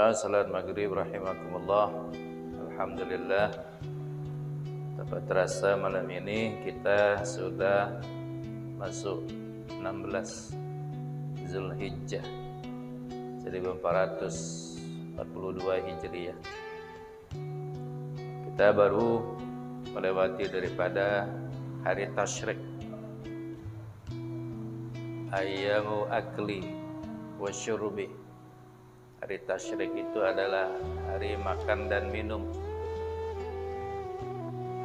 Jamaah salat maghrib rahimakumullah. Alhamdulillah, dapat terasa malam ini kita sudah masuk 16 Zulhijjah 1442 Hijriah. Kita baru melewati daripada hari tasyrik, ayyamu akli wa syurbi. Hari tasyrik itu adalah hari makan dan minum.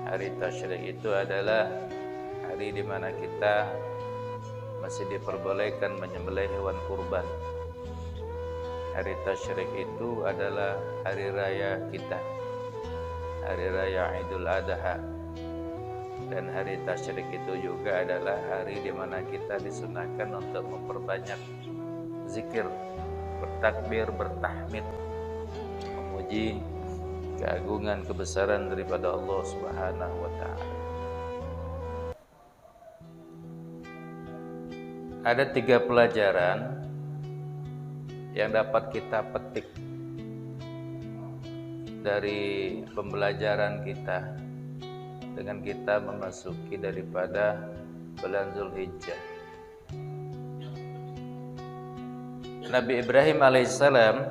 Hari tasyrik itu adalah hari di mana kita masih diperbolehkan menyembelih hewan kurban. Hari tasyrik itu adalah hari raya kita, hari raya Idul Adha. Dan hari tasyrik itu juga adalah hari di mana kita disunahkan untuk memperbanyak zikir, bertakbir, bertahmid, memuji keagungan kebesaran daripada Allah Subhanahu wa taala. Ada 3 pelajaran yang dapat kita petik dari pembelajaran kita dengan kita memasuki daripada bulan Zulhijjah. Nabi Ibrahim alaihissalam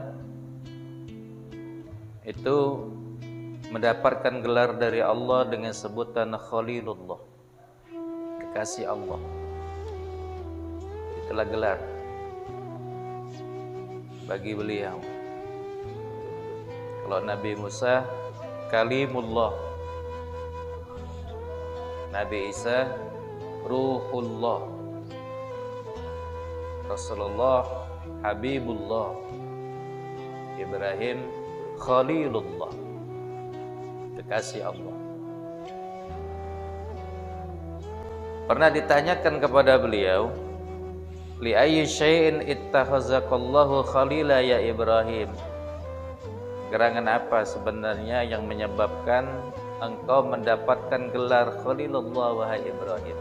itu mendapatkan gelar dari Allah dengan sebutan Khalilullah, kekasih Allah. Itulah gelar bagi beliau. Kalau Nabi Musa Kalimullah, Nabi Isa Ruhullah, Rasulullah Habibullah, Ibrahim Khalilullah, kekasih Allah. Pernah ditanyakan kepada beliau, li ayyi syai'in ittakhazaqallahu khalila ya Ibrahim? Gerangan apa sebenarnya yang menyebabkan engkau mendapatkan gelar Khalilullah wahai Ibrahim?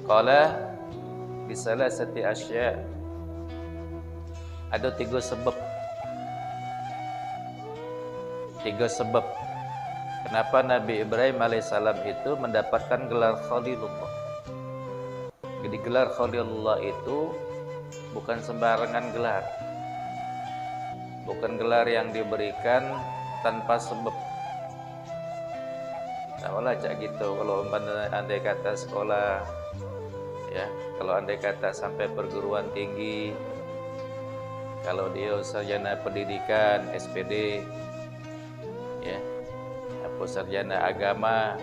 Qala bisalasati asya'. Ada 3 sebab. 3 sebab kenapa Nabi Ibrahim alaihissalam itu mendapatkan gelar Khalilullah. Jadi gelar Khalilullah itu bukan sembarangan gelar, bukan gelar yang diberikan tanpa sebab. Nah, malah cak gitu. Kalau andai kata sekolah, ya, kalau andai kata sampai perguruan tinggi, kalau dia sarjana pendidikan SPD, ya, apa sarjana agama,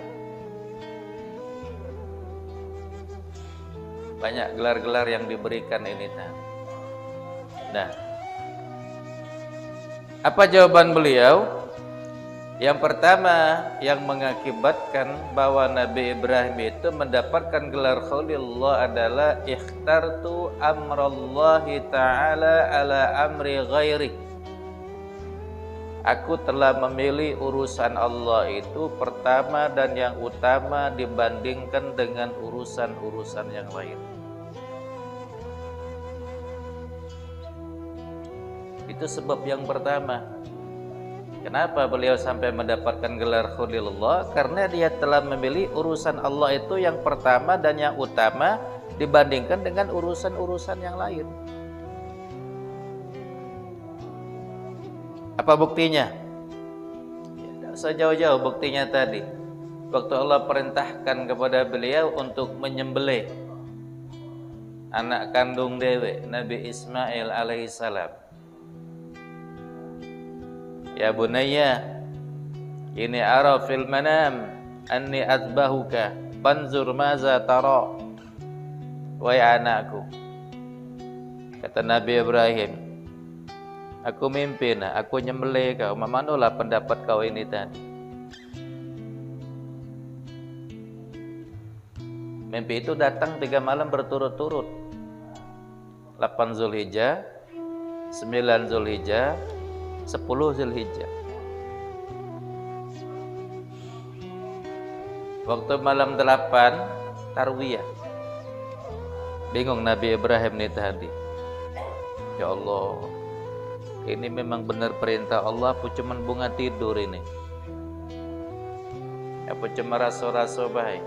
banyak gelar-gelar yang diberikan ini. Nah, apa jawaban beliau? Yang pertama yang mengakibatkan bahwa Nabi Ibrahim itu mendapatkan gelar Khalilullah adalah ikhtartu amrallahi ta'ala ala amri ghairi. Aku telah memilih urusan Allah itu pertama dan yang utama dibandingkan dengan urusan-urusan yang lain. Itu sebab yang pertama. Kenapa beliau sampai mendapatkan gelar Khalilullah? Karena dia telah memilih urusan Allah itu yang pertama dan yang utama dibandingkan dengan urusan-urusan yang lain. Apa buktinya? Ya, tidak usah jauh-jauh buktinya tadi. Waktu Allah perintahkan kepada beliau untuk menyembelih anak kandung dewek Nabi Ismail alaihissalam. Ya bunayya, ini ara fil manam anni azbahuka fanzur maza tara. Wahai anakku, kata Nabi Ibrahim, aku mimpi, aku nyembelih kau. Manalah pendapat kau ini tadi? Mimpi itu datang 3 malam berturut-turut. 8 Zulhijjah, 9 Zulhijjah, 10 Zulhijjah. Waktu malam 8 Tarwiyah. Bingung Nabi Ibrahim nih tadi. Ya Allah, ini memang benar perintah Allah apa cuman bunga tidur ini? Apa cuma rasa-rasa baik?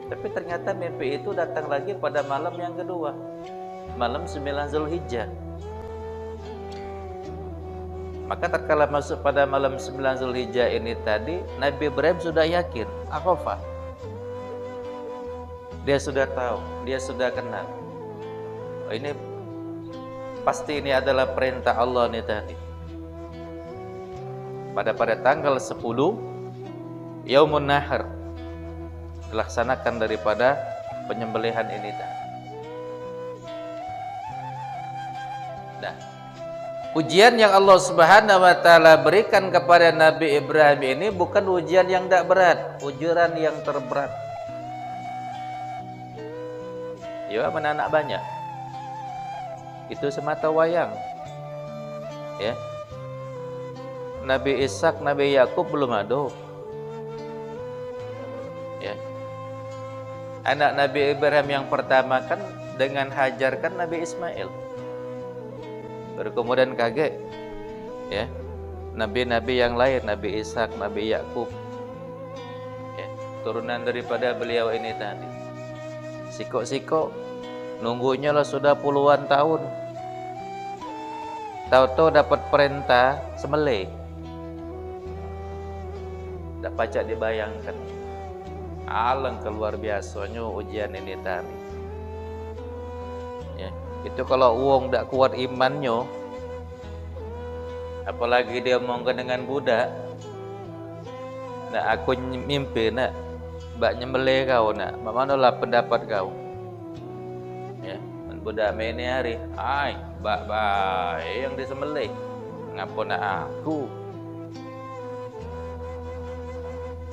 Tapi ternyata mimpi itu datang lagi pada malam yang kedua, malam 9 Zulhijjah. Maka tatkala masuk pada malam 9 Zulhijjah ini tadi, Nabi Ibrahim sudah yakin, Arafah. Dia sudah tahu, dia sudah kenal. Oh, ini pasti ini adalah perintah Allah nih tadi. Pada tanggal 10 Yaumun Nahar dilaksanakan daripada penyembelihan ini tadi. Nah, ujian yang Allah Subhanahu wa taala berikan kepada Nabi Ibrahim ini bukan ujian yang tidak berat, ujian yang terberat. Ya, mana anak banyak. Itu semata wayang. Ya. Nabi Ishak, Nabi Yakub belum ada. Ya. Anak Nabi Ibrahim yang pertama kan dengan Hajar kan Nabi Ismail. Baru kemudian kaget, ya, nabi-nabi yang lain, Nabi Ishak, Nabi Yakub, ya, turunan daripada beliau ini tadi. Sikok-sikok nunggunya lah sudah puluhan tahun. Tahu-tahu dapat perintah sembelih. Tak pacak dibayangkan. Alangkah luar biasanya ujian ini tadi. Ya. Itu kalau uang tak kuat imannya, apalagi dia ngomongkan dengan budak, nak aku mimpi nak bak nyembelih kau nak, manalah pendapat kau? Ya, budak ini hari, ai bak yang disembelih, ngapa nak aku?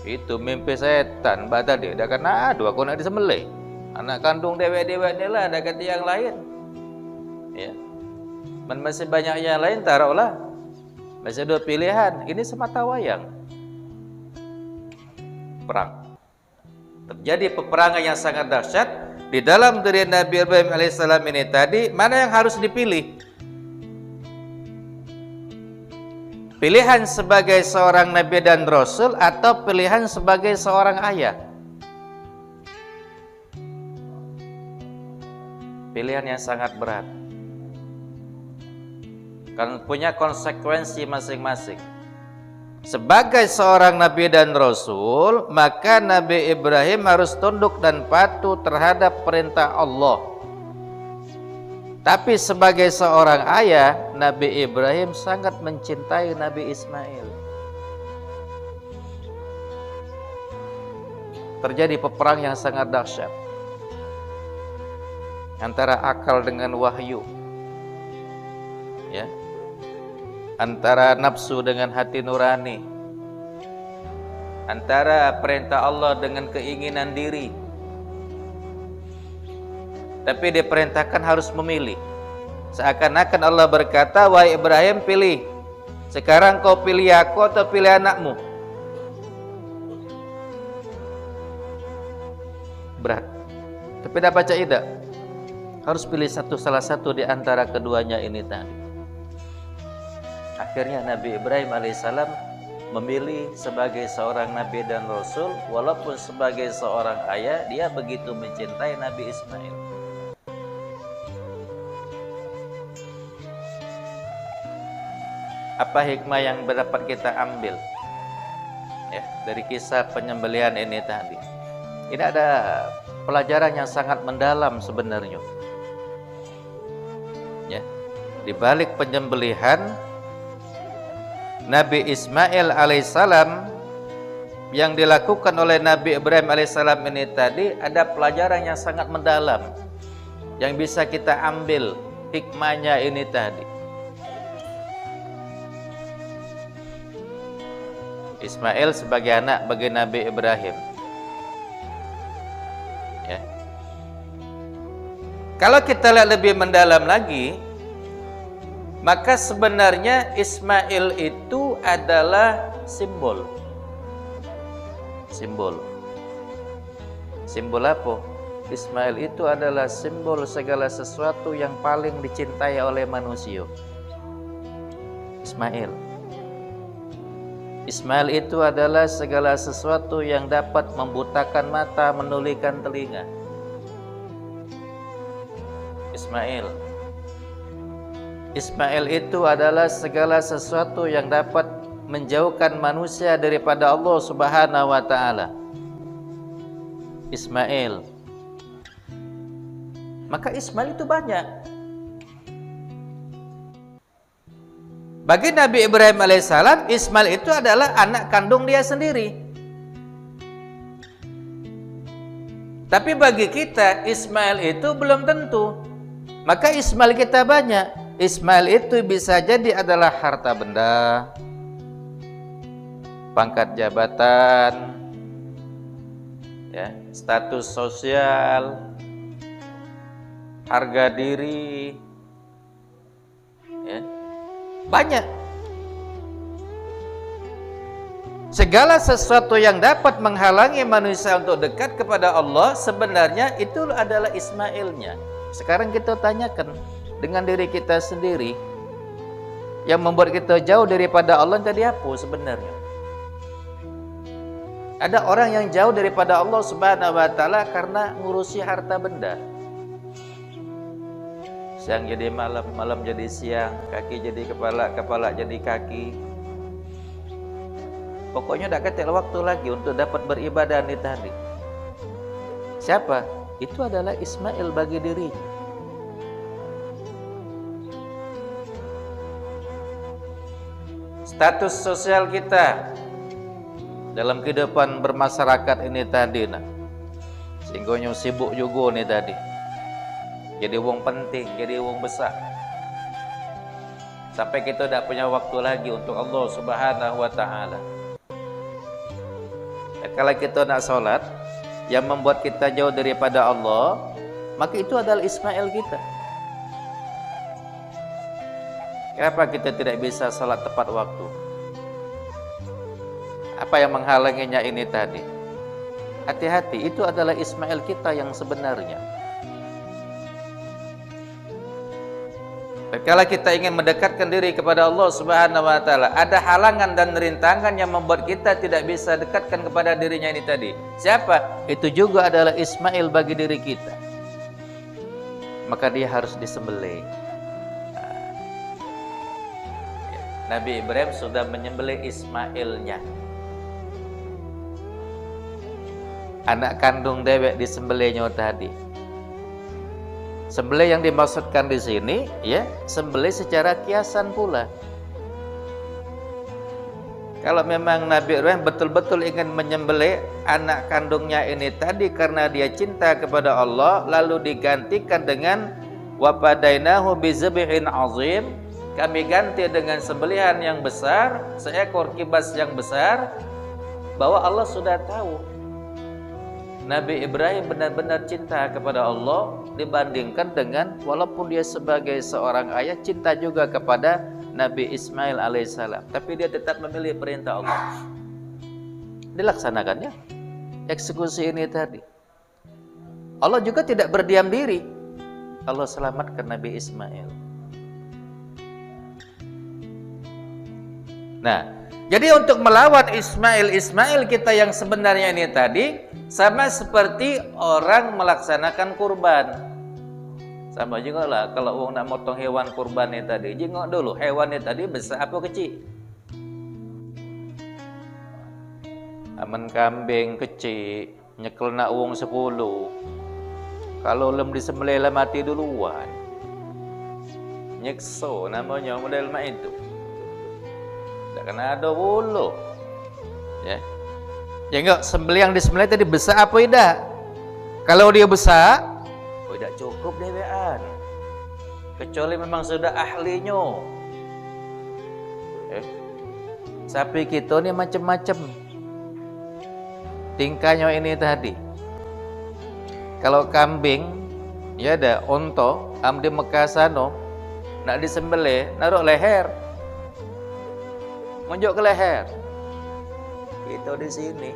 Itu mimpi setan, bak tadi, dah kena aduh aku nak disembelih. Anak kandung dewek-dewek ni lah, dah kata yang lain. Ya, masih banyak yang lain taruhlah, masih ada pilihan. Ini semata wayang perang. Terjadi peperangan yang sangat dahsyat di dalam diri Nabi Ibrahim alaihissalam ini tadi. Mana yang harus dipilih? Pilihan sebagai seorang nabi dan rasul atau pilihan sebagai seorang ayah? Pilihan yang sangat berat, kan punya konsekuensi masing-masing. Sebagai seorang nabi dan rasul, maka Nabi Ibrahim harus tunduk dan patuh terhadap perintah Allah. Tapi sebagai seorang ayah, Nabi Ibrahim sangat mencintai Nabi Ismail. Terjadi peperangan yang sangat dahsyat antara akal dengan wahyu. Ya. Antara nafsu dengan hati nurani, antara perintah Allah dengan keinginan diri. Tapi diperintahkan harus memilih. Seakan-akan Allah berkata, wahai Ibrahim, pilih. Sekarang kau pilih aku atau pilih anakmu? Berat. Tapi dah baca tidak? Harus pilih salah satu di antara keduanya ini tadi. Akhirnya Nabi Ibrahim alaihissalam memilih sebagai seorang nabi dan rasul, walaupun sebagai seorang ayah dia begitu mencintai Nabi Ismail. Apa hikmah yang dapat kita ambil ya dari kisah penyembelihan ini tadi? Ini ada pelajaran yang sangat mendalam sebenarnya. Ya, di balik penyembelihan Nabi Ismail alaihissalam yang dilakukan oleh Nabi Ibrahim alaihissalam ini tadi, ada pelajaran yang sangat mendalam yang bisa kita ambil hikmahnya ini tadi. Ismail sebagai anak bagi Nabi Ibrahim. Ya. Kalau kita lihat lebih mendalam lagi, maka sebenarnya Ismail itu adalah simbol. Simbol. Simbol apa? Ismail itu adalah simbol segala sesuatu yang paling dicintai oleh manusia. Ismail itu adalah segala sesuatu yang dapat membutakan mata, menulikan telinga. Ismail itu adalah segala sesuatu yang dapat menjauhkan manusia daripada Allah Subhanahu wa taala. Ismail. Maka Ismail itu banyak. Bagi Nabi Ibrahim alaihissalam, Ismail itu adalah anak kandung dia sendiri. Tapi bagi kita, Ismail itu belum tentu. Maka Ismail kita banyak. Ismail itu bisa jadi adalah harta benda, pangkat jabatan, ya, status sosial, harga diri, ya, banyak. Segala sesuatu yang dapat menghalangi manusia untuk dekat kepada Allah sebenarnya itu adalah Ismailnya. Sekarang kita tanyakan dengan diri kita sendiri, yang membuat kita jauh daripada Allah jadi apa sebenarnya? Ada orang yang jauh daripada Allah Subhanahu wa taala karena ngurusi harta benda. Siang jadi malam, malam jadi siang, kaki jadi kepala, kepala jadi kaki. Pokoknya tidak ketel waktu lagi untuk dapat beribadah di tadi. Siapa? Itu adalah Ismail bagi dirinya. Status sosial kita dalam kehidupan bermasyarakat ini tadi, nah, sehingga sibuk juga nih tadi. Jadi wong penting, jadi wong besar. Sampai kita tidak punya waktu lagi untuk Allah Subhanahu wa taala. Kalau kita nak sholat, yang membuat kita jauh daripada Allah, maka itu adalah Ismail kita. Kenapa kita tidak bisa sholat tepat waktu? Apa yang menghalanginya ini tadi? Hati-hati, itu adalah Ismail kita yang sebenarnya. Kalau kita ingin mendekatkan diri kepada Allah Subhanahu wa taala, ada halangan dan rintangan yang membuat kita tidak bisa dekatkan kepada dirinya ini tadi. Siapa? Itu juga adalah Ismail bagi diri kita. Maka dia harus disembelih. Nabi Ibrahim sudah menyembelih Ismailnya. Anak kandung dewek disembelihnya tadi. Sembelih yang dimaksudkan di sini, ya, sembelih secara kiasan pula. Kalau memang Nabi Ibrahim betul-betul ingin menyembelih anak kandungnya ini tadi karena dia cinta kepada Allah, lalu digantikan dengan wa fadainahu bizabhin azim, kami ganti dengan sembelihan yang besar, seekor kibas yang besar, bahwa Allah sudah tahu Nabi Ibrahim benar-benar cinta kepada Allah dibandingkan dengan walaupun dia sebagai seorang ayah cinta juga kepada Nabi Ismail alaihissalam, tapi dia tetap memilih perintah Allah. Dilaksanakannya eksekusi ini tadi. Allah juga tidak berdiam diri. Allah selamatkan Nabi Ismail. Nah, jadi untuk melawan Ismail kita yang sebenarnya ini tadi, sama seperti orang melaksanakan kurban. Sama juga lah kalau orang nak motong hewan kurban ini tadi, jengok dulu hewan ini tadi besar apa kecil. Aman kambing kecil, nyekel nak uang 10. Kalau lem disembelih lah mati duluan. Nyekso namanya model mak itu. Tak kena ada bulu. Ya. Ya enggak, sembelih yang disembelih tadi besar apa tidak? Kalau dia besar, tidak cukup dewean. Kecuali memang sudah ahlinya. Sapi kita ni macam-macam. Tingkahnya ini tadi. Kalau kambing, ya ada onto, am di Mekah sano, nak disembelih, naruh leher. Monjok ke leher. Kita di sini,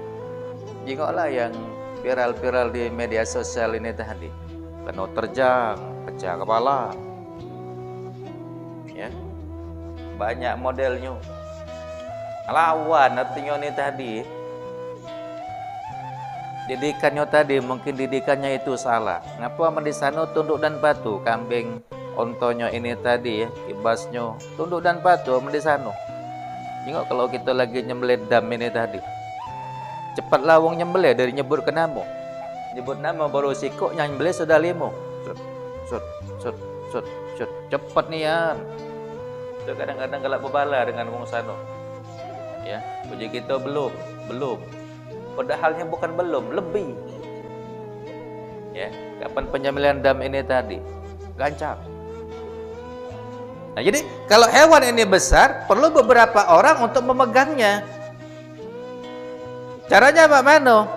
jengoklah yang viral-viral di media sosial ini tadi, kena terjang, pecah kepala, ya, banyak modelnya. Lawan artinya ini tadi, didikannya tadi mungkin didikannya itu salah. Ngapa di sana tunduk dan patuh, kambing ontonya ini tadi ya, ibasnya tunduk dan patuh di sana. Tengok kalau kita lagi nyembelih dam ini tadi, cepat lawang nyembelih dari nyebut ke nama. Nyebut nama baru sikok yang nyembelih sudah limo. Sut, cepat nian. Itu kadang-kadang galak bebala dengan wong sano. Ya, puji kita belum. Padahalnya bukan belum, lebih. Ya, kapan penyembelihan dam ini tadi? Gancang. Nah, jadi kalau hewan ini besar, perlu beberapa orang untuk memegangnya. Caranya bagaimana?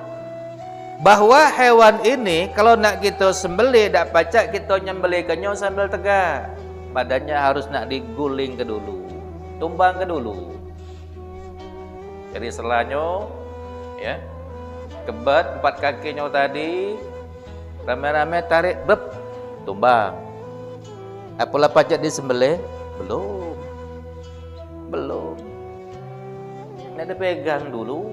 Bahwa hewan ini kalau nak kita sembelih, tak pacak kita nyembelihkannya sambil tegak. Badannya harus nak diguling ke dulu, tumbang ke dulu. Jadi selanya, ya, kebat 4 kakinya tadi, rame-rame tarik, beb, tumbang. Apalah pacak disembelih? Belum. Ini ada pegang dulu.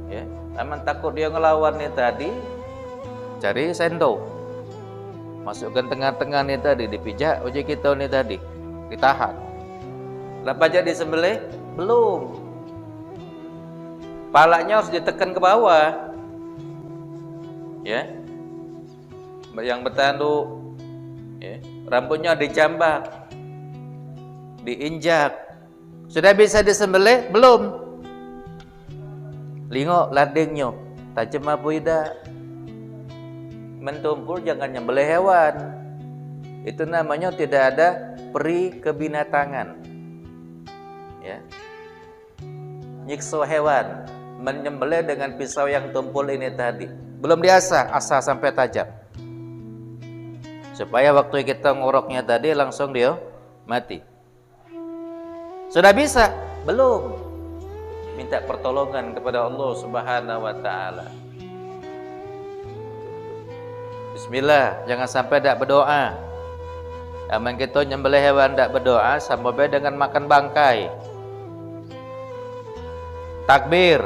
Ya, aman takut dia ngelawan nih tadi, cari sendok, masukkan tengah-tengah nih tadi, dipijak ujung kita nih tadi, ditahan. Lah pacak disembelih? Belum. Palanya harus ditekan ke bawah. Ya. Yang bertanduk, ya, rambutnya dicambak, diinjak. Sudah bisa disembelih? Belum. Lingok ladengnya, tajam apa tidak? Mentumpul jangan nyembelih hewan. Itu namanya tidak ada peri kebinatangan. Ya. Nyiksa hewan, menyembelih dengan pisau yang tumpul ini tadi. Belum diasah, asah sampai tajam. Supaya waktu kita ngoroknya tadi langsung dia mati. Sudah bisa? Belum. Minta pertolongan kepada Allah Subhanahu wa taala. Bismillah, jangan sampai tak berdoa. Aman kita nyembelih hewan tak berdoa sama beda dengan makan bangkai. Takbir,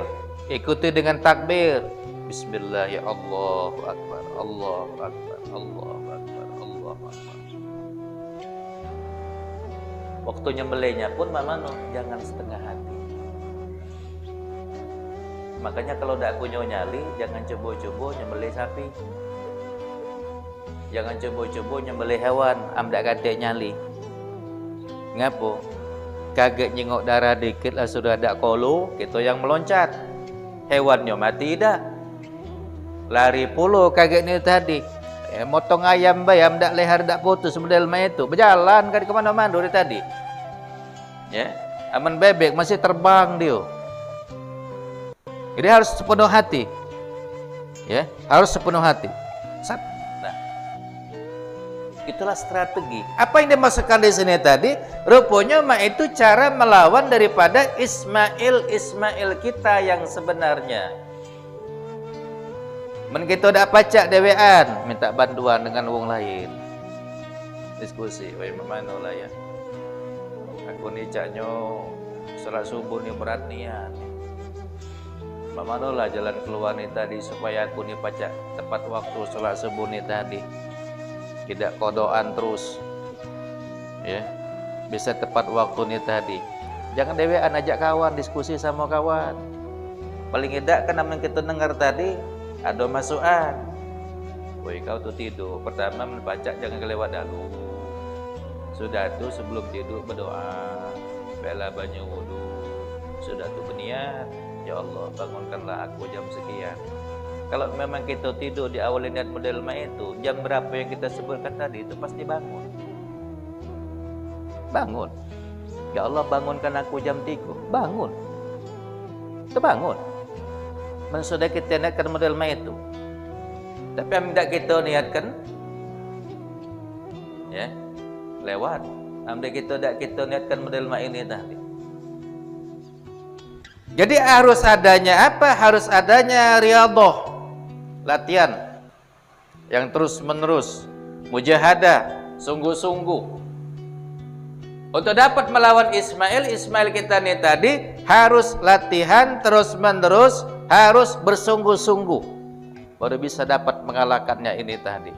ikuti dengan takbir. Bismillah, ya Allahu Akbar, Allahu Akbar, Allahu Akbar, Allahu Akbar. Waktu nyembelihnya pun mamano, jangan setengah hati. Makanya kalau tak punya nyali, jangan coba-coba nyembelih sapi. Jangan coba-coba nyembelih hewan, amdak kadek nyali. Ngapo? Kaget nyengok darah dikit lah sudah ada kolo, kita yang meloncat. Hewannya mati dah. Lari puluh kaget ni tadi. Motong ayam bayam dak leher dak putus model mai itu. Berjalan kan ke mana-mana dari tadi. Ya, aman bebek masih terbang dia. Jadi harus sepenuh hati. Ya, harus sepenuh hati. Nah, itulah strategi. Apa yang dimasukkan di sini tadi? Rupanya itu cara melawan daripada Ismail kita yang sebenarnya. Men kita dak pacak dewean, minta bantuan dengan wong lain. Diskusi, woi memano lah ya. Aku ni caknya salat subuh ni berat niat. Memano lah jalan keluar ni tadi supaya aku ni pacak tepat waktu salat subuh ni tadi. Tidak kodoan terus. Ya. Bisa tepat waktu ni tadi. Jangan dewean, ajak kawan, diskusi sama kawan. Paling tidak kan namanya kita dengar tadi ada masukan. Woi kau tu tidur, pertama membaca jangan kelewat dahulu. Sudah tu sebelum tidur berdoa, bela banyak wudu. Sudah tu berniat, ya Allah bangunkanlah aku jam sekian. Kalau memang kita tidur di awal niat model itu, jam berapa yang kita sebutkan tadi itu pasti bangun. Bangun. Ya Allah bangunkan aku jam 3. Bangun. Itu bangun. Sudah kita niatkan model itu. Tapi yang tidak kita niatkan, ya lewat. Ambil kita tidak kita niatkan model ini tadi. Jadi harus adanya apa? Harus adanya riyadhah, latihan yang terus menerus, mujahadah, sungguh-sungguh. Untuk dapat melawan Ismail kita nih tadi harus latihan terus menerus, harus bersungguh-sungguh, baru bisa dapat mengalahkannya ini tadi.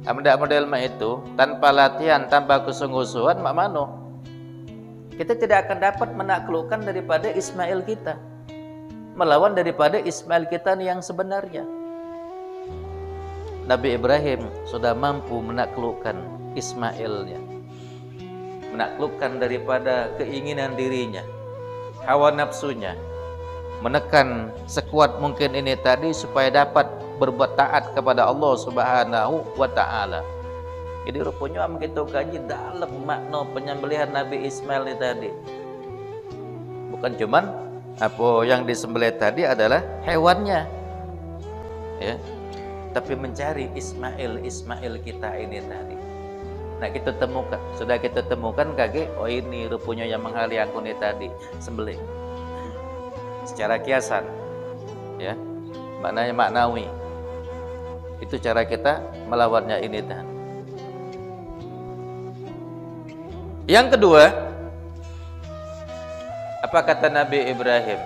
Amda model itu tanpa latihan, tanpa kesungguh-sungguhan, mak mano kita tidak akan dapat menaklukkan daripada Ismail kita, melawan daripada Ismail kita yang sebenarnya. Nabi Ibrahim sudah mampu menaklukkan Ismailnya, menaklukkan daripada keinginan dirinya, hawa nafsunya, menekan sekuat mungkin ini tadi supaya dapat berbuat taat kepada Allah Subhanahu wa ta'ala. Jadi rupanya kita kaji dalam makna penyembelihan Nabi Ismail ini tadi. Bukan cuman apa yang disembelih tadi adalah hewannya, ya, tapi mencari Ismail kita ini tadi. Nah kita temukan, sudah kita temukan kage, oh ini rupanya yang menghali aku ini tadi, sembelih. Secara kiasan, ya, maknanya maknawi. Itu cara kita melawannya ini tadi. Yang kedua, apa kata Nabi Ibrahim?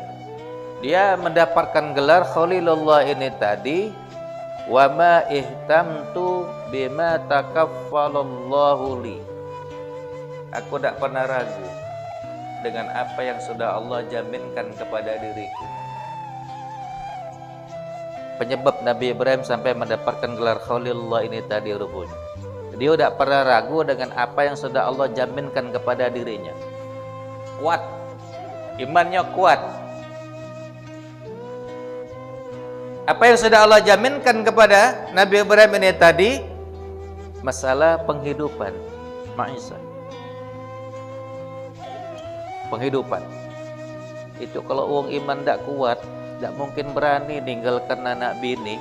Dia mendapatkan gelar Khalilullah ini tadi, wa ma ihtamtu bima takaffalallahu li. Aku tak pernah ragu dengan apa yang sudah Allah jaminkan kepada diriku. Penyebab Nabi Ibrahim sampai mendapatkan gelar Khalilullah ini tadi rupanya, dia tidak pernah ragu dengan apa yang sudah Allah jaminkan kepada dirinya. Kuat, imannya kuat. Apa yang sudah Allah jaminkan kepada Nabi Ibrahim ini tadi, masalah penghidupan, ma'isah, penghidupan. Itu kalau orang iman tidak kuat, tidak mungkin berani ninggalkan anak bini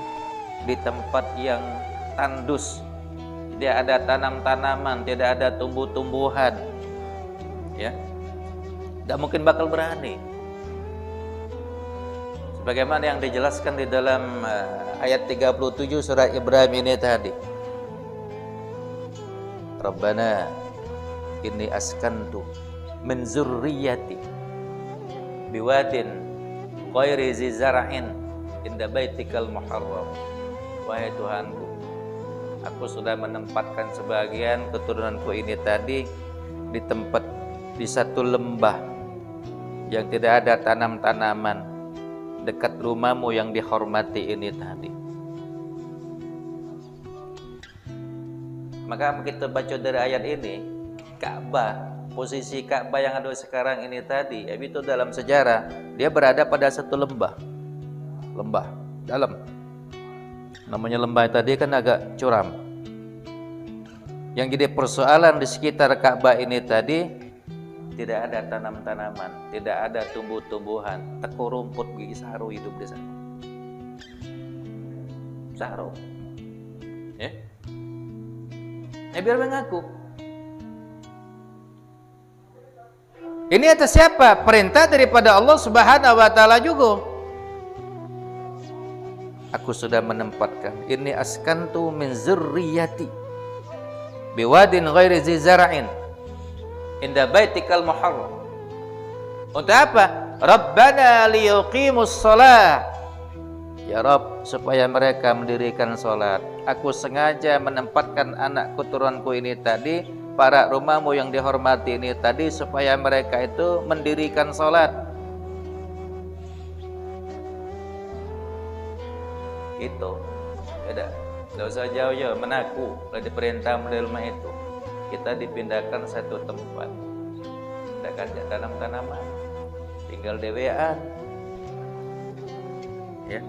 di tempat yang tandus, tidak ada tanam-tanaman, tidak ada tumbuh-tumbuhan, ya, tidak mungkin bakal berani. Sebagaimana yang dijelaskan di dalam ayat 37 surah Ibrahim ini tadi. Rabbana inni askantu min zurriyyati biwadin ghairi zi zar'in inda baitikal muharram. Wahai Tuhanku, aku sudah menempatkan sebagian keturunanku ini tadi di tempat, di satu lembah yang tidak ada tanam-tanaman, dekat rumahmu yang dihormati ini tadi. Maka kita baca dari ayat ini, Ka'bah, posisi Ka'bah yang ada sekarang ini tadi, itu dalam sejarah dia berada pada satu lembah dalam. Namanya lembah tadi kan agak curam. Yang jadi persoalan di sekitar Ka'bah ini tadi, tidak ada tanam-tanaman, tidak ada tumbuh-tumbuhan, teko rumput gigi saru hidup di sana. Saru. Ya. Biar mengaku. Ini atas siapa? Perintah daripada Allah Subhanahu wa taala juga. Aku sudah menempatkan, ini askantu min zurriyati biwadin ghairi zi zar'in inda baitikal muharram. Untuk apa? Rabbana liyuqimus shalah. Ya Rabb, supaya mereka mendirikan salat. Aku sengaja menempatkan anak keturunanku ini tadi, para rumahmu yang dihormati ini tadi, supaya mereka itu mendirikan salat. Itu tidak usah jauh-jauh menaku. Kalau diperintah model itu, kita dipindahkan satu tempat, tidak ada tanam-tanaman, tinggal dewean, ya,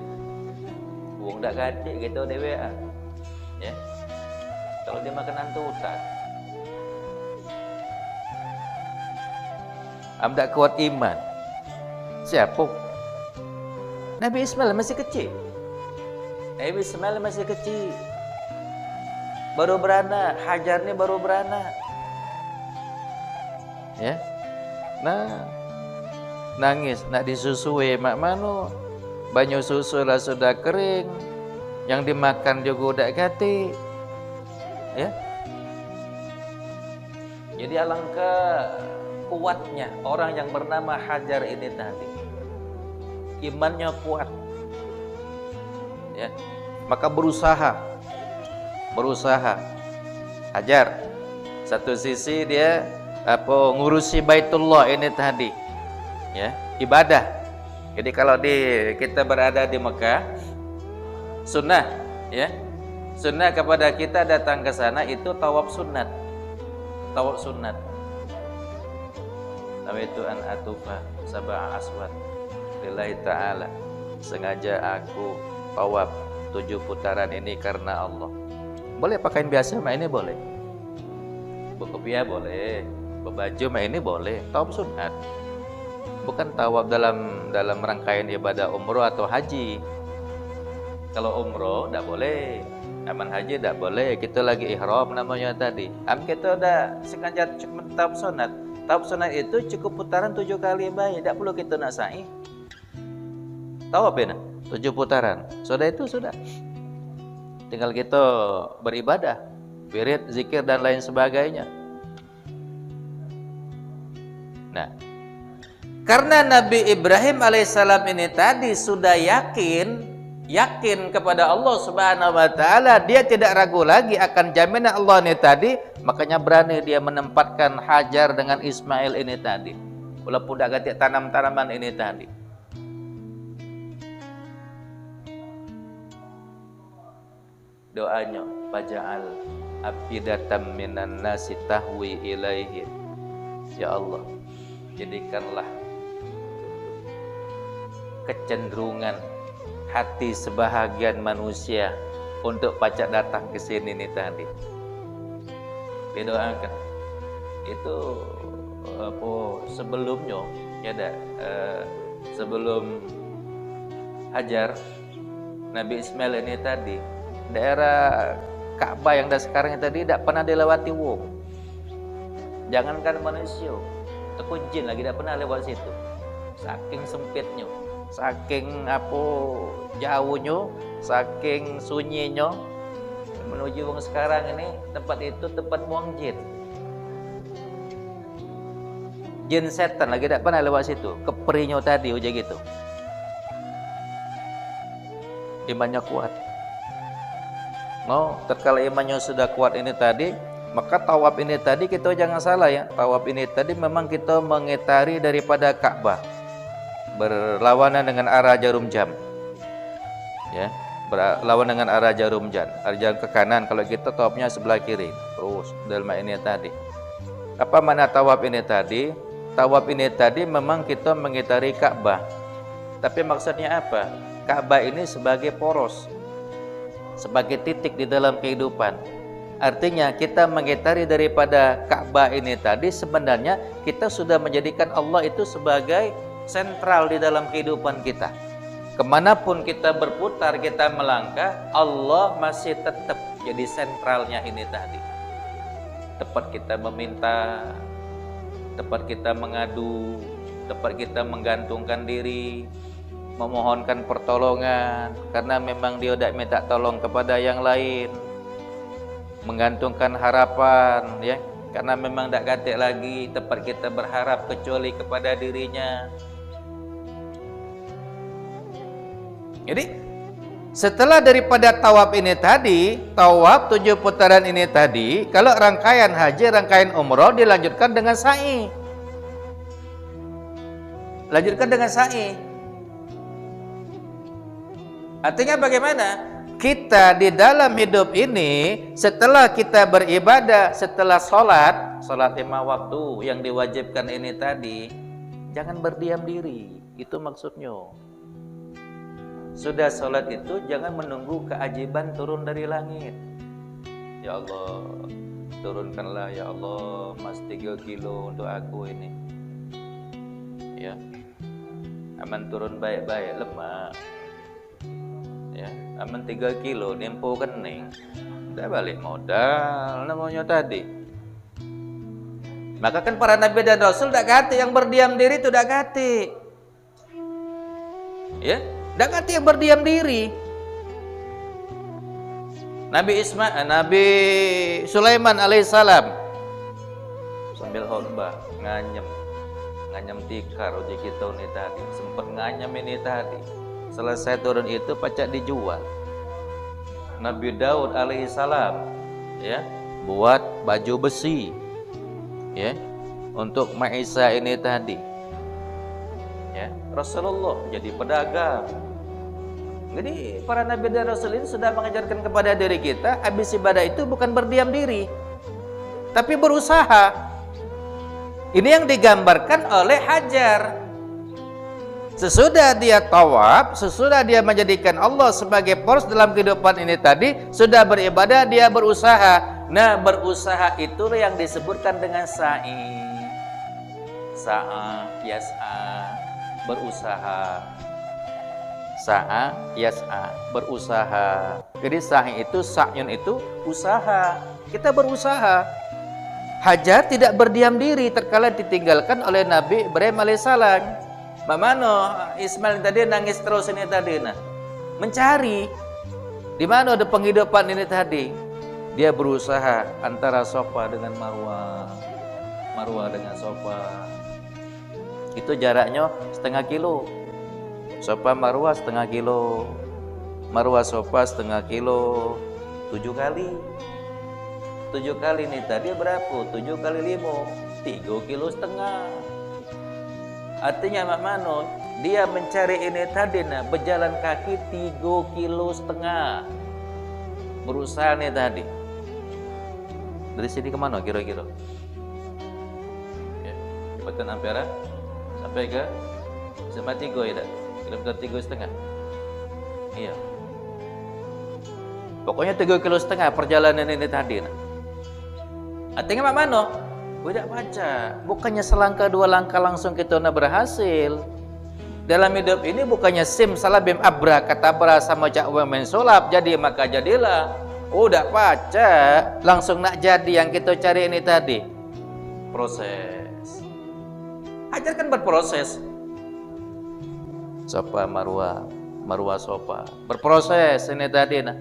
uang tak kacik gitu dewean, ya. Kalau dia makanan tutan, tidak kuat iman. Siapa? Nabi Ismail masih kecil. Nabi Ismail masih kecil, baru beranak, Hajarnya baru beranak, ya. Nah, nangis nak disusui mak mano, banyu susu lah sudah kering, yang dimakan juga udah ganti, ya. Jadi alangkah kuatnya orang yang bernama Hajar ini tadi, imannya kuat, ya. Maka berusaha Hajar. Satu sisi dia ngurusi Baitullah ini tadi, ya, ibadah. Jadi kalau kita berada di Mekah, sunnah, ya, sunnah kepada kita datang ke sana itu tawaf sunat. Nama itu an atufa sab'a aswad lillahi ta'ala. Sengaja aku tawaf 7 putaran ini karena Allah. Boleh pakaian biasa mah ini boleh. Berkopiah boleh, berbaju mah ini boleh. Tawaf sunat. Bukan tawaf dalam rangkaian ibadah umroh atau haji. Kalau umroh tidak boleh, aman haji tidak boleh. Kita lagi ihram namanya tadi. Kita udah sengaja tawaf sunat. Tawaf sunat itu cukup putaran 7 kali baik. Tidak perlu kita nak sa'i. Tawaf ya, 7 putaran. Sudah itu sudah. Tinggal kita beribadah, wirid, zikir dan lain sebagainya. Nah, karena Nabi Ibrahim alaihissalam ini tadi sudah yakin kepada Allah Subhanahu wa taala, dia tidak ragu lagi akan jaminan Allah ini tadi, makanya berani dia menempatkan Hajar dengan Ismail ini tadi. Walaupun dah ganti tanam-tanaman ini tadi. Doanya faja'al afidatam minan nasi tahwi ilaihi. Ya Allah, jadikanlah kecenderungan hati sebahagian manusia untuk pacak datang ke sini nih tadi. Didoakan. Itu sebelumnya ya sebelum Hajar, Nabi Ismail ini tadi daerah Ka'bah yang dah sekarang tadi tidak pernah dilewati wong. Jangankan manusia, tekun jin lagi tidak pernah lewat situ. Saking sempitnya, saking jauhnya, saking sunyinya. Menuju wong sekarang ini tempat itu tempat buang jin. Jin setan lagi tidak pernah lewat situ. Keperinya tadi ujar gitu. Imannya kuat. Terkala imannya sudah kuat ini tadi, maka tawaf ini tadi kita jangan salah ya. Tawaf ini tadi memang kita mengitari daripada Ka'bah, berlawanan dengan arah jarum jam, ya, berlawan dengan arah jarum jam. Arah jarum ke kanan, kalau kita tawafnya sebelah kiri. Terus dalam ini tadi. Apa makna tawaf ini tadi? Tawaf ini tadi memang kita mengitari Ka'bah. Tapi maksudnya apa? Ka'bah ini sebagai poros, sebagai titik di dalam kehidupan. Artinya kita mengitari daripada Ka'bah ini tadi, sebenarnya kita sudah menjadikan Allah itu sebagai sentral di dalam kehidupan kita. Kemanapun kita berputar, kita melangkah, Allah masih tetap jadi sentralnya ini tadi. Tempat kita meminta, tempat kita mengadu, tempat kita menggantungkan diri, memohonkan pertolongan, karena memang dia tidak minta tolong kepada yang lain, menggantungkan harapan, ya, karena memang tidak ganti lagi tempat kita berharap kecuali kepada dirinya. Jadi setelah daripada tawaf ini tadi, tawaf 7 putaran ini tadi, kalau rangkaian haji, rangkaian umroh dilanjutkan dengan sa'i. Lanjutkan dengan sa'i. Artinya bagaimana? Kita di dalam hidup ini, setelah kita beribadah, setelah sholat 5 waktu yang diwajibkan ini tadi, jangan berdiam diri. Itu maksudnya. Sudah sholat itu jangan menunggu keajaiban turun dari langit. Ya Allah, turunkanlah ya Allah mas 3 kilo untuk aku ini. Ya, aman turun baik-baik, lemah. Ya, aman 3 kilo nempo kening, udah balik modal namanya tadi. Maka kan para nabi dan rasul tidak ganti, yang berdiam diri itu tidak ganti. Ya, ndak kata berdiam diri. Nabi Sulaiman alaihissalam sambil khotbah nganyam tikar uji kita ini tadi, sempat nganyam ini tadi. Selesai turun itu pacak dijual. Nabi Daud alaihissalam ya buat baju besi ya untuk Maisa ini tadi. Ya, Rasulullah jadi pedagang. Jadi para nabi dan rasul ini sudah mengajarkan kepada diri kita, habis ibadah itu bukan berdiam diri, tapi berusaha. Ini yang digambarkan oleh Hajar. Sesudah dia tawaf, sesudah dia menjadikan Allah sebagai poros dalam kehidupan ini tadi, sudah beribadah, dia berusaha. Nah, berusaha itu yang disebutkan dengan sa'i. Sa'a, yas'a, berusaha. Sa'a, yas'a, berusaha. Jadi sa'i itu, sa'yun itu usaha. Kita berusaha. Hajar tidak berdiam diri terkala ditinggalkan oleh Nabi Ibrahim alaihissalam. Mamano Ismail tadi nangis terus ini tadi, nah mencari di mana ada penghidupan ini tadi. Dia berusaha antara Sofa dengan Marwah, Marwah dengan Sofa. Itu jaraknya setengah kilo. Sofa Marwah setengah kilo, Marwah Sofa setengah kilo, 7 kali. 7 kali nih tadi berapa? 7 kali 5, 3,5 kilo. Artinya mak mano dia mencari ini tadi, nah berjalan kaki 3,5 kilo. Berusaha nih tadi. Dari sini kemana kira-kira? Ya, Batan Ampera sampai ke sama 3 ya, kilometer 3,5. Iya. Pokoknya 3,5 kilo perjalanan ini tadi. Nah. Artinya mak mano? Tidak baca. Bukannya selangkah 2 langkah langsung kita berhasil. Dalam hidup ini bukannya sim salabim abra katabra sama cakwa mensolap jadi maka jadilah. Udah baca langsung nak jadi yang kita cari ini tadi. Proses. Ajarkan berproses. Sofa Marwah, Marwah Sofa. Berproses ini tadi nah.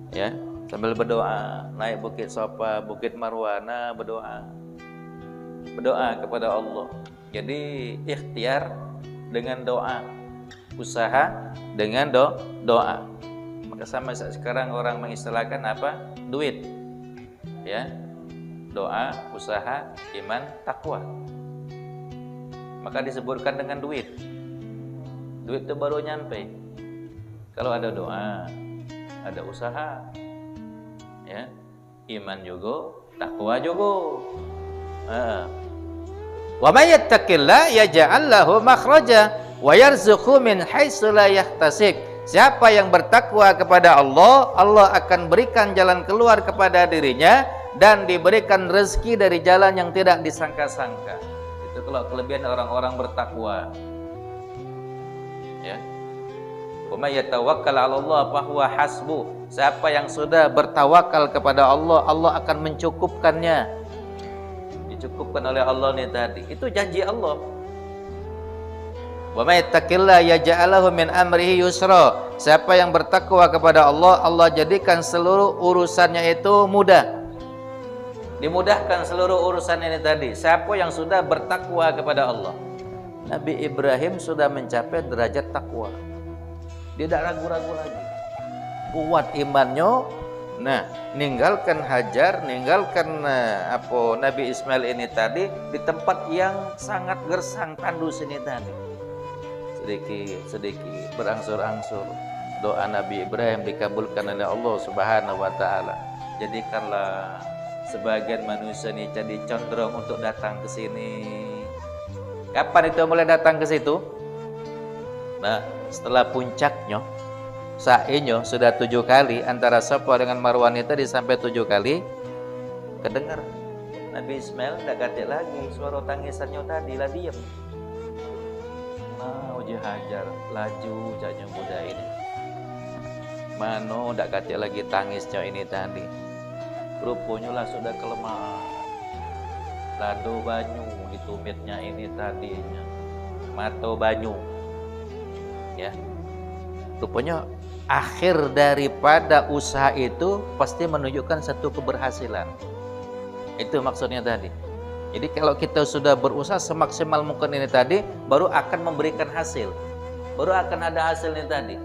Ya. Sambil berdoa, naik bukit Sofa, bukit Marwana, berdoa kepada Allah. Jadi ikhtiar dengan doa, usaha dengan doa. Maka sama sekarang orang mengistilahkan apa? Duit, ya, doa, usaha, iman, takwa. Maka disebutkan dengan duit. Duit itu baru nyampe. Kalau ada doa, ada usaha. Ya, iman juga, takwa juga. Wa may yattaqillah yaj'al lahu makhraja wa yarzuqhu min haitsu la yahtasib. Siapa yang bertakwa kepada Allah, Allah akan berikan jalan keluar kepada dirinya dan diberikan rezeki dari jalan yang tidak disangka-sangka. Itu kalau kelebihan orang-orang bertakwa. Ya. Wa may yatawakkal 'ala Allah fa huwa hasbuh. Siapa yang sudah bertawakal kepada Allah, Allah akan mencukupkannya. Dicukupkan oleh Allah nih tadi. Itu janji Allah. Wa may yattaqillah yaj'al lahu min amrihi yusra. Siapa yang bertakwa kepada Allah, Allah jadikan seluruh urusannya itu mudah. Dimudahkan seluruh urusan ini tadi. Siapa yang sudah bertakwa kepada Allah. Nabi Ibrahim sudah mencapai derajat takwa. Dia tidak ragu-ragu lagi. Kuat imannya. Nah, ninggalkan Hajar, ninggalkan Nabi Ismail ini tadi di tempat yang sangat gersang tandus ini tadi. Sedikit berangsur-angsur doa Nabi Ibrahim dikabulkan oleh Allah Subhanahu wa taala. Jadikanlah sebagian manusia ini jadi condong untuk datang ke sini. Kapan itu mulai datang ke situ? Nah, setelah puncaknya sa'inya sudah 7 kali antara Safa dengan Marwah tadi sampai 7 kali kedengar. Nabi Ismail tidak katik lagi suara tangisannya tadi lah diam. Nah, uji Hajar laju jadinya muda ini. Mano tidak katik lagi tangisnya ini tadi. Rupanya lah sudah kelemahan. Lado banyu di tumitnya ini tadinya. Mato banyu. Ya, rupanya akhir daripada usaha itu pasti menunjukkan satu keberhasilan. Itu maksudnya tadi. Jadi kalau kita sudah berusaha semaksimal mungkin ini tadi, baru akan memberikan hasil, baru akan ada hasilnya tadi,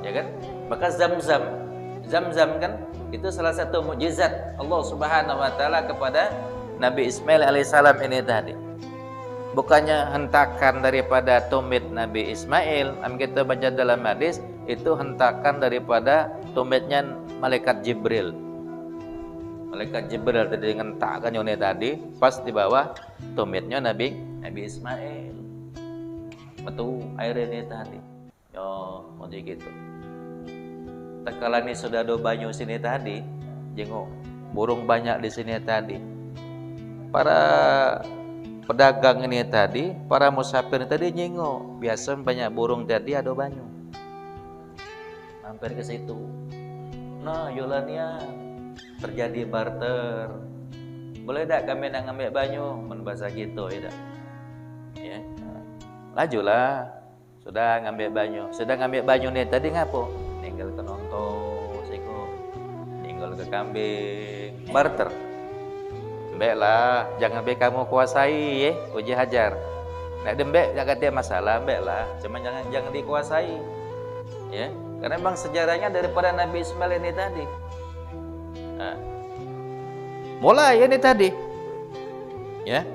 ya kan? Maka Zamzam kan itu salah satu mukjizat Allah Subhanahu Wa Taala kepada Nabi Ismail alaihissalam ini tadi. Bukannya hentakan daripada tumit Nabi Ismail, kita baca dalam hadis itu hentakan daripada tumitnya malaikat Jibril. Malaikat Jibril tadi ngentakkan ini tadi pas di bawah tumitnya Nabi Ismail. Metu air ini tadi. Yo, mau gitu. Tekala ini sudah ada banyu sini tadi, jenguk burung banyak di sini tadi. Para pedagang ini tadi, para musafir ini tadi jenguk, biasa banyak burung tadi ada banyu. Mampir ke situ. Nah, Yolania terjadi barter. Boleh tak kami nak ngambil banyu? Men bahasa gitu ya. Ya. Lajulah. Sudah ngambil banyu. Sudah ngambil banyu ni tadi ngapo? Tinggal ke nonton siko. Tinggal ke kambing. Barter. Ambeklah, jangan be kamu kuasai ya, uji hajar. Nak dembek jangan dia masalah, ambeklah. Cuma jangan dikuasai. Ya. Karena memang sejarahnya daripada Nabi Ismail ini tadi. Nah, mulai ini tadi, ya,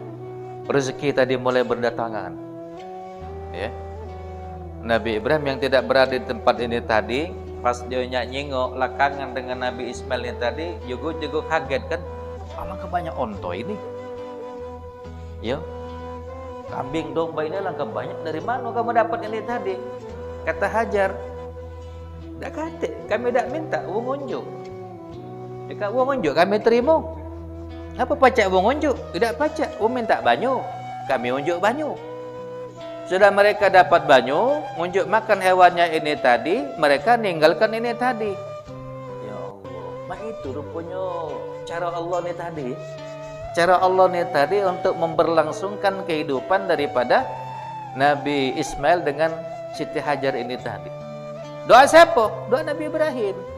rezeki tadi mulai berdatangan, ya. Nabi Ibrahim yang tidak berada di tempat ini tadi, pas dia nyingok lakangan dengan Nabi Ismail ini tadi, juga kaget kan, alangkah banyak onto ini, ya, kambing domba ini alangkah banyak, dari mana kamu dapat ini tadi? Kata Hajar, tak kata, kami tak minta uang unjuk. Dekat uang unjuk kami terima. Apa pacak uang unjuk? Tidak pacak. Minta banyu, kami unjuk banyu. Sudah mereka dapat banyu, unjuk makan hewannya ini tadi, mereka ninggalkan ini tadi. Ya Allah, mak itu rupanya cara Allah ini tadi. Cara Allah ini tadi untuk memberlangsungkan kehidupan daripada Nabi Ismail dengan Siti Hajar ini tadi. Doa siapa? Doa Nabi Ibrahim.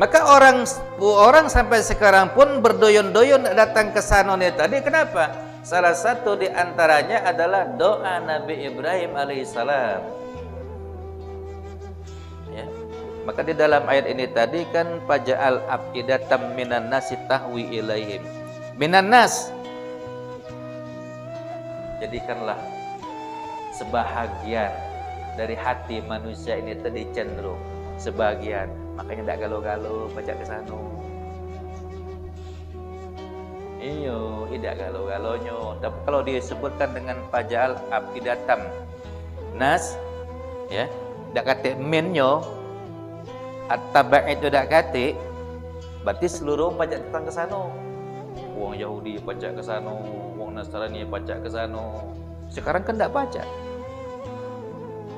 Maka orang sampai sekarang pun berdoyon-doyon datang ke sana tadi. Kenapa? Salah satu di antaranya adalah doa Nabi Ibrahim alaihissalam. Ya. Maka di dalam ayat ini tadi kan faja'al afidatam minan nasi tahwi ilaihim. Minan nas. Jadikanlah sebahagian dari hati manusia ini tadi cenderung sebagian, makanya tidak galau-galau baca ke sana. Iyo, tidak galau-galaunya. Tapi kalau disebutkan dengan faja'al afidatam nas, ya, tidak kata minyo, atau itu tidak kata, berarti seluruh pajak datang ke sana. Wong Yahudi pajak ke sana, wong Nasrani pajak ke sana. Sekarang kan tidak pajak,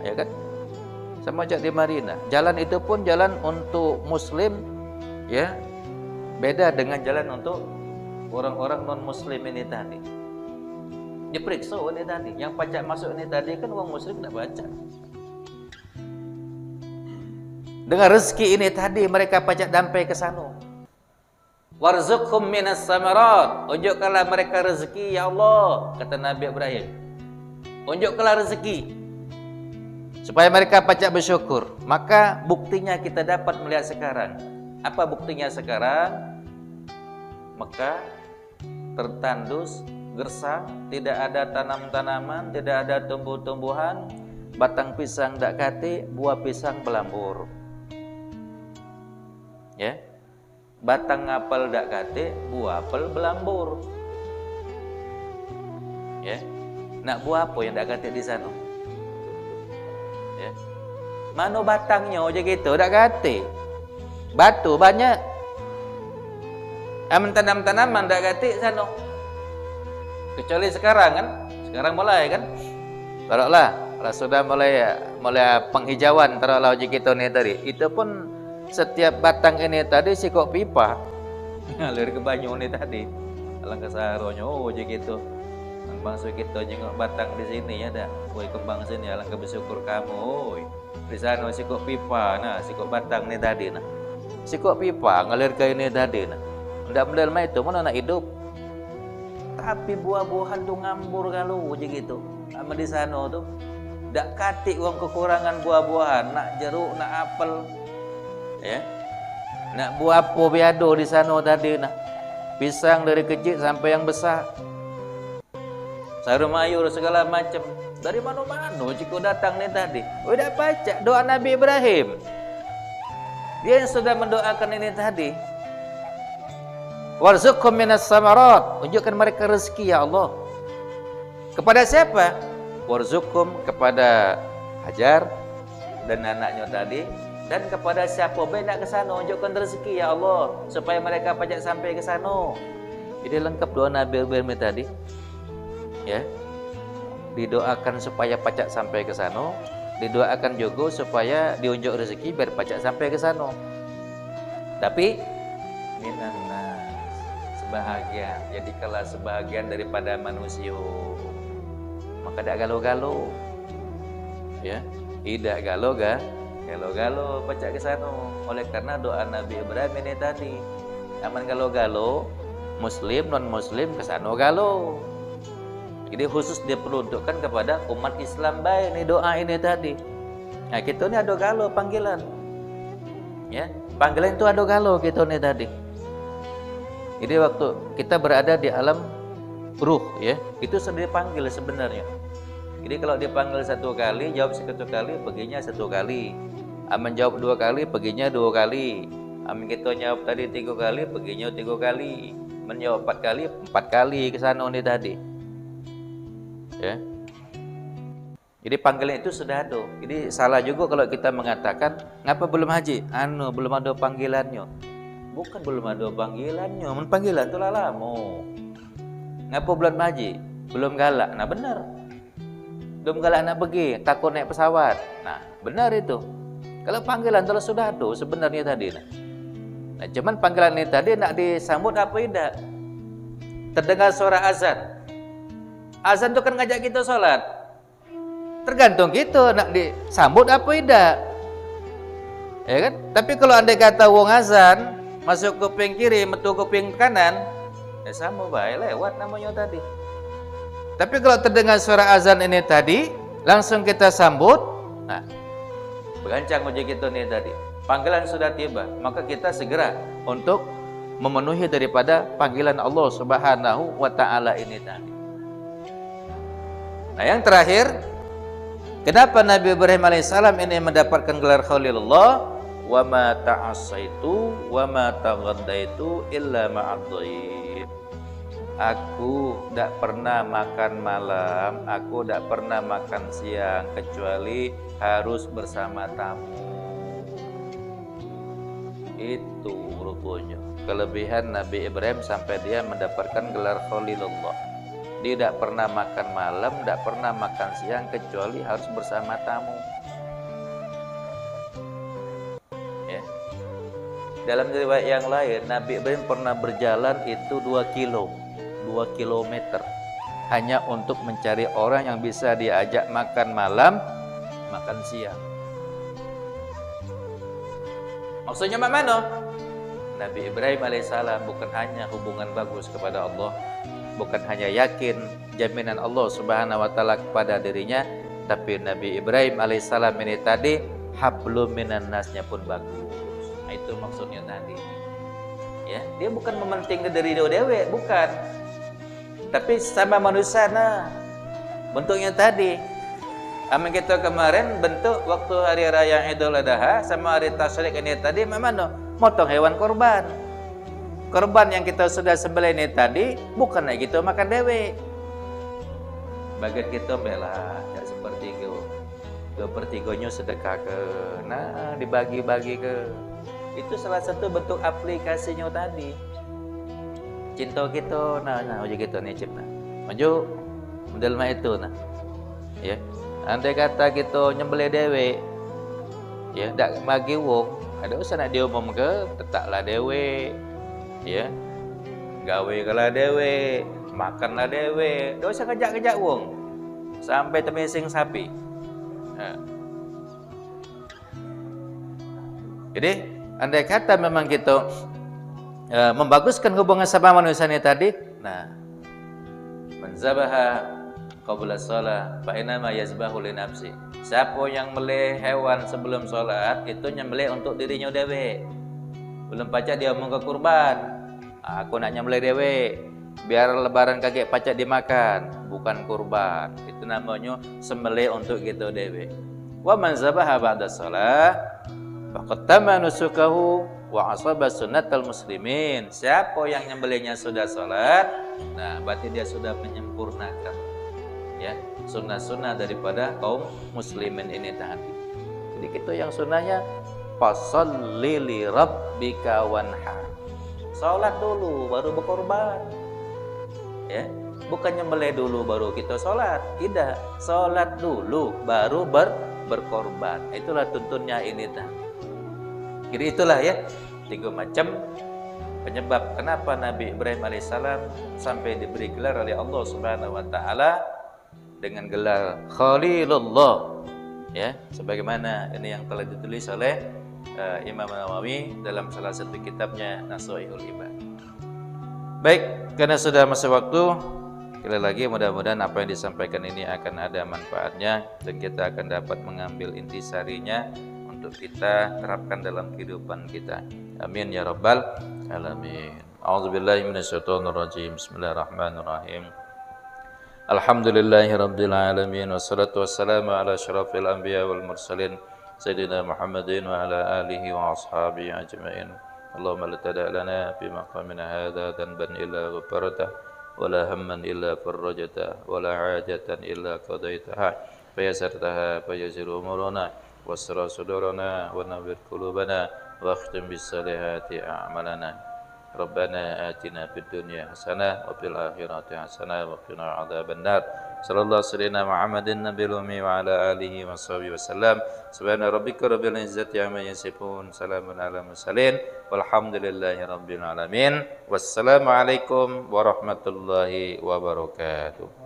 ya kan? Sama aja di Madinah. Jalan itu pun jalan untuk Muslim, ya, beda dengan jalan untuk orang-orang non Muslim ini tadi. Diperiksa ini tadi, yang pajak masuk ini tadi kan orang Muslim tidak baca. Dengan rezeki ini tadi mereka pajak dampai ke sana. Warzuqhum minas samarat, unjukkanlah mereka rezeki ya Allah, kata Nabi Ibrahim. Unjukkanlah rezeki supaya mereka pacak bersyukur. Maka buktinya kita dapat melihat sekarang. Apa buktinya sekarang? Maka tertandus, gersang, tidak ada tanam-tanaman, tidak ada tumbuh-tumbuhan, batang pisang dak kate, buah pisang belambur. Ya. Batang apel dak kate, buah apel belambur. Ya. Nak buah apa yang dak kate di sana? Ya. Mana batangnya aja gitu, dak kate. Batu banyak. Aman tanam-tanaman dak kate sana. Kecuali sekarang kan, sekarang mulai kan. Taruhlah, kalau sudah mulai penghijauan taruhlah uji kita ni tadi. Itu pun setiap batang ini tadi sikok pipa. Ngalir ke banyu ni tadi. Alangkah saharonya uji gitu. Bangsa kita jengok batang di sini ya dah. Woi kembang sini alangkah bersyukur kamu. Woi. Di sana sikok pipa nah, sikok batang ni tadi nah. Sikok pipa ngalir ke ini tadi nah. Ndak model mah itu mana nak hidup. Tapi buah-buahan tuh ngambur kalau je gitu. Sama di sana tuh ndak katik wong kekurangan buah-buahan, nak jeruk, nak apel. Ya. Nak buah apa biado di sana tadi nah. Pisang dari kecil sampai yang besar. Sayur mayur segala macam. Dari mana-mana jika datang nih tadi. Udah baca doa Nabi Ibrahim. Dia yang sudah mendoakan ini tadi. Warzuqhum minas samarat. Tunjukkan mereka rezeki ya Allah. Kepada siapa? Warzuqhum kepada Hajar dan anaknya tadi. Dan kepada siapa baik nak ke sana, tunjukkan rezeki ya Allah supaya mereka pajak sampai ke sana. Jadi lengkap doa Nabi Ibrahim tadi. Ya, didoakan supaya pacak sampai ke sana, didoakan juga supaya diunjuk rezeki biar pacak sampai ke sana. Tapi minannas sebahagian, jadi kalau sebahagian daripada manusia, maka tidak galau-galau, ya, tidak galau-galau pacak ke sana. Oleh karena doa Nabi Ibrahim ini tadi, aman galau-galau, Muslim non Muslim ke sana galau. Jadi khusus dia peruntukkan kepada umat Islam baik nih doa ini tadi. Nah kita ini ada galau panggilan, ya panggilan itu ada galau kita nih tadi. Jadi waktu kita berada di alam ruh, ya itu sendiri panggil sebenarnya. Jadi kalau dipanggil satu kali, jawab satu kali, perginya satu kali. Amin jawab dua kali, perginya dua kali. Amin kita jawab tadi 3 kali, perginya 3 kali. Menjawab 4 kali ke sana nih tadi. Ya. Jadi panggilan itu sudah ada. Jadi salah juga kalau kita mengatakan ngapa belum haji? Belum ada panggilannya. Bukan belum ada panggilannya, panggilan itu lama. Ngapa belum haji? Belum galak. Nah benar. Belum galak nak pergi, takut naik pesawat. Nah benar itu. Kalau panggilan itu sudah ada sebenarnya tadi. Nah cuman panggilan ini tadi nak disambut apa tidak? Terdengar suara azan. Azan itu kan ngajak kita sholat. Tergantung kita nak disambut apa tidak. Ya kan? Tapi kalau andai kata wong azan masuk kuping kiri, metu kuping kanan, ya sama baik lewat namanya tadi. Tapi kalau terdengar suara azan ini tadi, langsung kita sambut. Nah, bergancang uji kita nih tadi. Panggilan sudah tiba, maka kita segera untuk memenuhi daripada panggilan Allah Subhanahu wa taala ini tadi. Nah yang terakhir, kenapa Nabi Ibrahim alaihissalam ini mendapatkan gelar Khalilullah? Wa ma ta'assaitu wa ma taghaddaitu illa ma'adhaib. Aku tidak pernah makan malam, aku tidak pernah makan siang kecuali harus bersama tamu. Itu rupanya kelebihan Nabi Ibrahim sampai dia mendapatkan gelar Khalilullah. Dia tidak pernah makan malam, tidak pernah makan siang kecuali harus bersama tamu. Ya. Dalam riwayat yang lain, Nabi Ibrahim pernah berjalan itu 2 kilometer hanya untuk mencari orang yang bisa diajak makan malam, makan siang. Maksudnya mana? Nabi Ibrahim alaihissalam bukan hanya hubungan bagus kepada Allah, bukan hanya yakin jaminan Allah Subhanahu wa taala kepada dirinya, tapi Nabi Ibrahim alaihissalam ini tadi hablum minan nasnya pun bagus. Nah, itu maksudnya tadi. Ya, dia bukan mementingkan dari dewe, bukan. Tapi sama manusia nah. Bentuknya tadi. Amin kita kemarin bentuk waktu hari raya Idul Adha sama hari tasyrik ini tadi mana? Motong hewan korban. Korban yang kita sudah sembelih ini tadi bukan lagi kita makan dewe. Bagian kita bela ya seperti itu. 2/3 sedekah ke. Nah, dibagi-bagi ke. Itu salah satu bentuk aplikasinya tadi. Cinta kita, nah uji kita nih cipta. Maju model mah itu nah. Ya. Andai kata kita nyembelih dewe, ya dak bagi wong, ada usah nak diumum ke, tetaklah dewe, ya, gawe kala dewe, makanlah dewe, ndak usah kejak-kejak wong sampai temising sapi. Nah. Jadi andai kata memang kita membaguskan hubungan sama manusia ini tadi, nah, menzabaha qabla shalah fa inama yazbahu li nafsi. Siapa yang melih hewan sebelum sholat itu nyembelih untuk dirinya dewe. Belum pacak dia mau ke kurban. Aku nak nyembelih dewe biar lebaran kagak pacak dimakan, bukan kurban. Itu namanya sembelih untuk gitu dewe. Wa man zabaha ba'da shalah faqad tamma nusukahu wa asaba sunnatal muslimin. Siapa yang nyembelihnya sudah sholat, nah berarti dia sudah menyempurnakan ya sunnah-sunnah daripada kaum muslimin ini tadi. Jadi kita yang sunnahnya fasholli li rabbika wanhar. Salat dulu baru berkorban. Ya, bukan nyembelih dulu baru kita salat. Tidak, salat dulu baru berkorban. Itulah tuntunnya ini tadi. Jadi itulah ya 3 macam penyebab kenapa Nabi Ibrahim alaihissalam sampai diberi gelar oleh Allah Subhanahu wa taala dengan gelar Khalilullah, ya, sebagaimana ini yang telah ditulis oleh Imam Nawawi dalam salah satu kitabnya Nashihul Ibad. Baik, karena sudah masa waktu, sekali lagi mudah-mudahan apa yang disampaikan ini akan ada manfaatnya dan kita akan dapat mengambil intisarinya untuk kita terapkan dalam kehidupan kita. Amin ya rabbal alamin. A'udzubillahi minasyaitonirrajim. Bismillahirrahmanirrahim. Alhamdulillahirabbil alamin wassalatu wassalamu ala asyrafil anbiya wal mursalin sayyidina Muhammadin wa ala alihi wa ashabihi ajmain. Allahumma la tada' lana fi maqamina hadza dhanban illa ghafartah wa la hamman illa farajtah wa la 'ajatan illa qadaitaha fa yassartaha fa yassir umurana wasra sudurana wa nawwir qulubana wa akhtim bis salihati a'malana. Rabbana atina fid dunya hasanah wa fil akhirati hasanah wa qina adzabannar. Sallallahu alaihi Muhammadin nabiyil ummi wa ala alihi wa sahbihi wasallam. Subhana rabbika rabbil izzati amma yasifun. Salamun ala mursalin. Walhamdulillahi rabbil alamin. Wassalamu alaikum warahmatullahi wabarakatuh.